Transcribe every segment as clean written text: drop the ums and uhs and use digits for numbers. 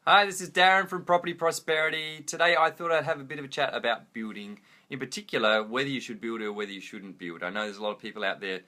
Hi, this is Darren from Property Prosperity. Today I thought I'd have a bit of a chat about building, in particular whether you should build or whether you shouldn't build. I know there's a lot of people out there,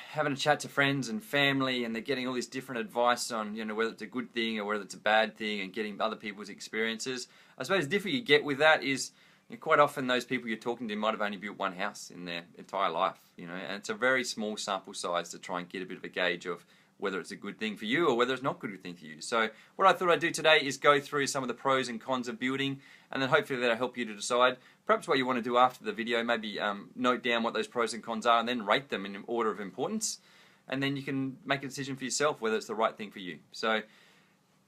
having a chat to friends and family, and they're getting all this different advice on, whether it's a good thing or whether it's a bad thing, and getting other people's experiences. I suppose the difference you get with that is quite often those people you're talking to might have only built one house in their entire life, and it's a very small sample size to try and get a bit of a gauge of whether it's a good thing for you or whether it's not a good thing for you. So what I thought I'd do today is go through some of the pros and cons of building, and then hopefully that'll help you to decide perhaps what you want to do after the video. Maybe note down what those pros and cons are and then rate them in order of importance, and then you can make a decision for yourself whether it's the right thing for you. So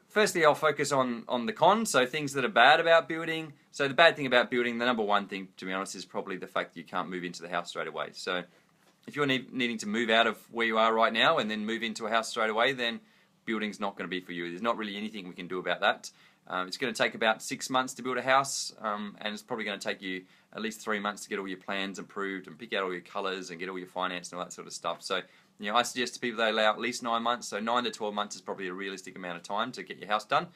firstly, I'll focus on the cons, so things that are bad about building. So the bad thing about building, the number one thing, to be honest, is probably the fact that you can't move into the house straight away. So if you're needing to move out of where you are right now and then move into a house straight away, then building's not going to be for you. There's not really anything we can do about that. It's going to take about 6 months to build a house, and it's probably going to take you at least 3 months to get all your plans approved and pick out all your colours and get all your finance and all that sort of stuff. So, I suggest to people they allow at least 9 months. So 9 to 12 months is probably a realistic amount of time to get your house done.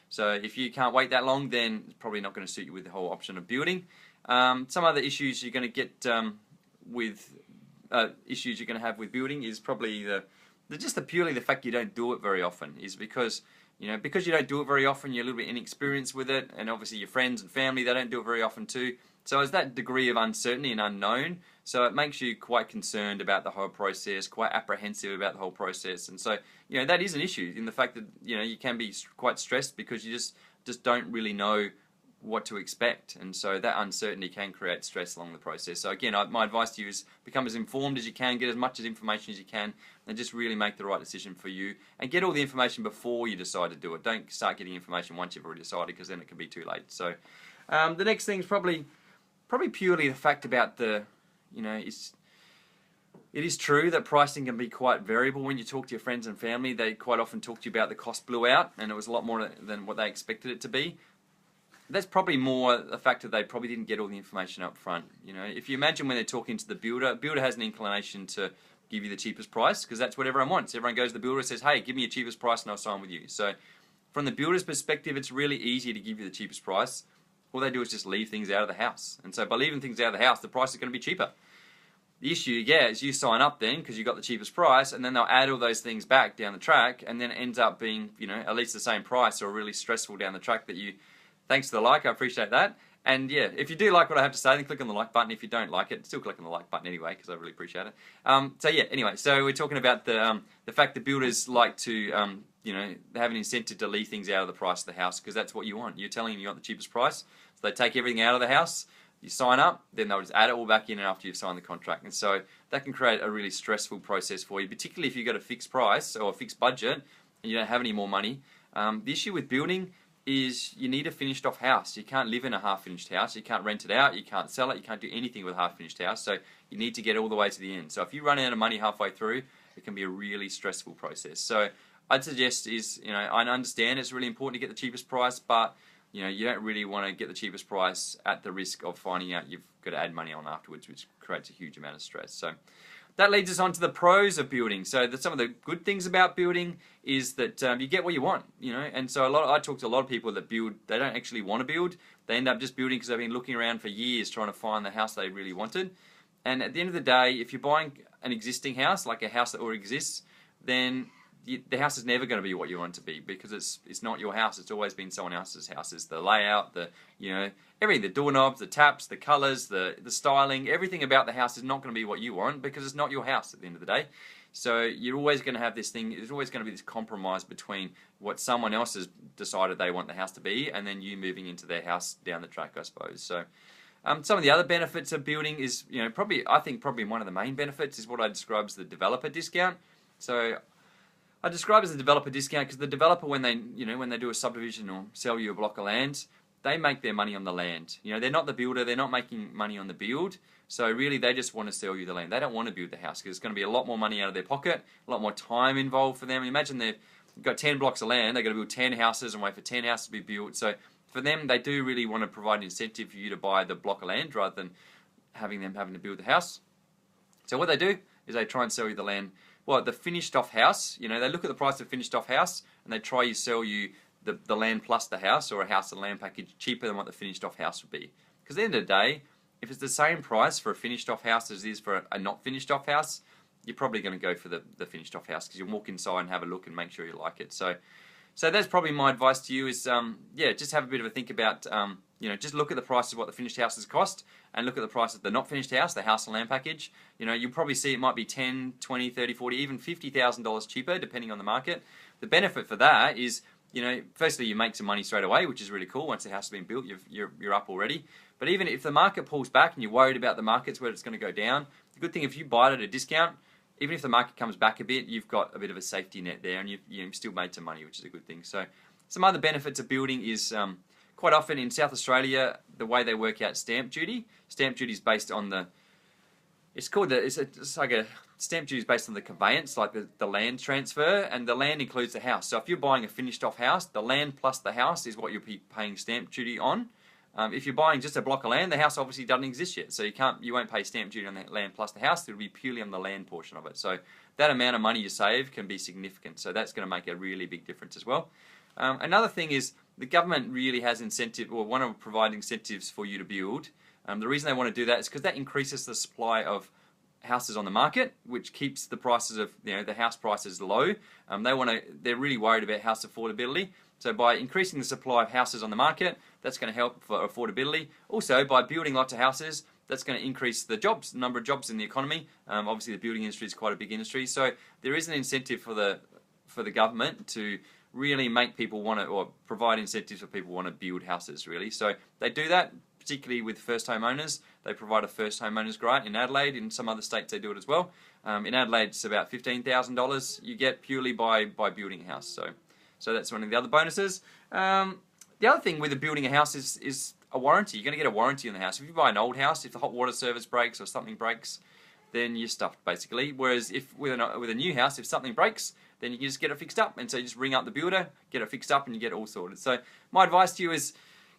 So if you can't wait that long, then it's probably not going to suit you with the whole option of building. Some other issues you're going to get issues you're going to have with building is probably purely the fact you don't do it very often. Is because you don't do it very often, you're a little bit inexperienced with it, and obviously your friends and family, they don't do it very often too. So there's that degree of uncertainty and unknown, so it makes you quite concerned about the whole process, quite apprehensive about the whole process. And so that is an issue in the fact that you can be quite stressed because you just don't really know what to expect, and so that uncertainty can create stress along the process. So again, my advice to you is become as informed as you can, get as much information as you can, and just really make the right decision for you, and get all the information before you decide to do it. Don't start getting information once you've already decided, because then it can be too late. So the next thing is probably purely the fact about it is true that pricing can be quite variable. When you talk to your friends and family, they quite often talk to you about the cost blew out, and it was a lot more than what they expected it to be. That's probably more the fact that they probably didn't get all the information up front. If you imagine when they're talking to the builder has an inclination to give you the cheapest price, because that's what everyone wants. Everyone goes to the builder and says, hey, give me your cheapest price and I'll sign with you. So from the builder's perspective, it's really easy to give you the cheapest price. All they do is just leave things out of the house. And so by leaving things out of the house, the price is going to be cheaper. The issue you get is you sign up then because you got the cheapest price, and then they'll add all those things back down the track, and then it ends up being at least the same price, or really stressful down the track that you... Thanks for the like, I appreciate that. And yeah, if you do like what I have to say, then click on the like button. If you don't like it, still click on the like button anyway, because I really appreciate it. So yeah, anyway, so we're talking about the fact that builders like to, have an incentive to leave things out of the price of the house, because that's what you want. You're telling them you want the cheapest price, so they take everything out of the house, you sign up, then they'll just add it all back in after you've signed the contract. And so that can create a really stressful process for you, particularly if you've got a fixed price or a fixed budget and you don't have any more money. The issue with building is you need a finished off house. You can't live in a half finished house, you can't rent it out, you can't sell it, you can't do anything with a half finished house, so you need to get all the way to the end. So if you run out of money halfway through, it can be a really stressful process. So I'd suggest is, I understand it's really important to get the cheapest price, but you don't really want to get the cheapest price at the risk of finding out you've got to add money on afterwards, which creates a huge amount of stress. So that leads us on to the pros of building. So some of the good things about building is that you get what you want, and so I talk to a lot of people that build, they don't actually want to build, they end up just building because they've been looking around for years trying to find the house they really wanted. And at the end of the day, if you're buying an existing house, like a house that already exists, then the house is never going to be what you want it to be, because it's not your house. It's always been someone else's house. It's the layout, everything, the doorknobs, the taps, the colours, the styling, everything about the house is not going to be what you want, because it's not your house at the end of the day. So you're always going to have this thing, there's always going to be this compromise between what someone else has decided they want the house to be and then you moving into their house down the track, I suppose. So some of the other benefits of building is, I think probably one of the main benefits is what I describe as the developer discount. So I describe it as a developer discount because the developer, when they do a subdivision or sell you a block of land, they make their money on the land. They're not the builder, they're not making money on the build. So really, they just want to sell you the land. They don't want to build the house because it's going to be a lot more money out of their pocket, a lot more time involved for them. Imagine they've got 10 blocks of land, they've got to build 10 houses and wait for 10 houses to be built. So for them, they do really want to provide an incentive for you to buy the block of land rather than having to build the house. So what they do is they try and sell you the land. Well, the finished off house, they look at the price of finished off house and they try to sell you the land plus the house, or a house and land package, cheaper than what the finished off house would be. Because at the end of the day, if it's the same price for a finished off house as it is for a not finished off house, you're probably going to go for the finished off house, because you walk inside and have a look and make sure you like it. So that's probably my advice to you is, yeah, just have a bit of a think about, just look at the price of what the finished houses cost, and look at the price of the not finished house, the house and land package. You'll probably see it might be 10, 20, 30, 40, even $50,000 cheaper, depending on the market. The benefit for that is, firstly, you make some money straight away, which is really cool. Once the house has been built, you're up already. But even if the market pulls back and you're worried about the markets where it's going to go down, the good thing, if you buy it at a discount, even if the market comes back a bit, you've got a bit of a safety net there, and you've still made some money, which is a good thing. So some other benefits of building is, quite often in South Australia, the way they work out stamp duty is based on it's like a stamp duty is based on the conveyance, like the land transfer, and the land includes the house. So if you're buying a finished off house, the land plus the house is what you'll be paying stamp duty on. If you're buying just a block of land, the house obviously doesn't exist yet, so you won't pay stamp duty on the land plus the house. It'll be purely on the land portion of it. So that amount of money you save can be significant. So that's going to make a really big difference as well. Another thing is the government really has incentive, or want to provide incentives for you to build. The reason they want to do that is because that increases the supply of houses on the market, which keeps the prices of the house prices low. They're really worried about house affordability. So by increasing the supply of houses on the market, that's going to help for affordability. Also, by building lots of houses, that's going to increase the number of jobs in the economy. Obviously, the building industry is quite a big industry, so there is an incentive for the government to really make people want to, or provide incentives for people who want to build houses, really. So they do that, particularly with first home owners. They provide a first home owners grant in Adelaide. In some other states they do it as well. In Adelaide it's about $15,000 you get purely by building a house. So that's one of the other bonuses. The other thing with the building a house is a warranty. You're going to get a warranty on the house. If you buy an old house, if the hot water service breaks or something breaks, then you're stuffed basically. Whereas if with a new house, if something breaks, then you can just get it fixed up. And so you just ring up the builder, get it fixed up, and you get it all sorted. So my advice to you is,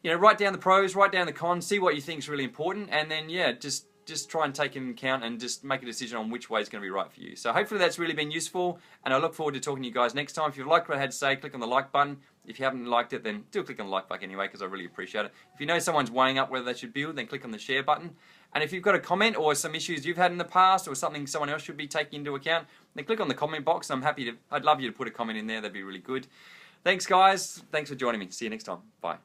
write down the pros, write down the cons, see what you think is really important, and then just try and take it into account and just make a decision on which way is going to be right for you. So hopefully that's really been useful, and I look forward to talking to you guys next time. If you've liked what I had to say, click on the like button. If you haven't liked it, then do click on the like button anyway, because I really appreciate it. If you know someone's weighing up whether they should build, then click on the share button. And if you've got a comment or some issues you've had in the past, or something someone else should be taking into account, then click on the comment box. I'd love you to put a comment in there. That'd be really good. Thanks guys. Thanks for joining me. See you next time. Bye.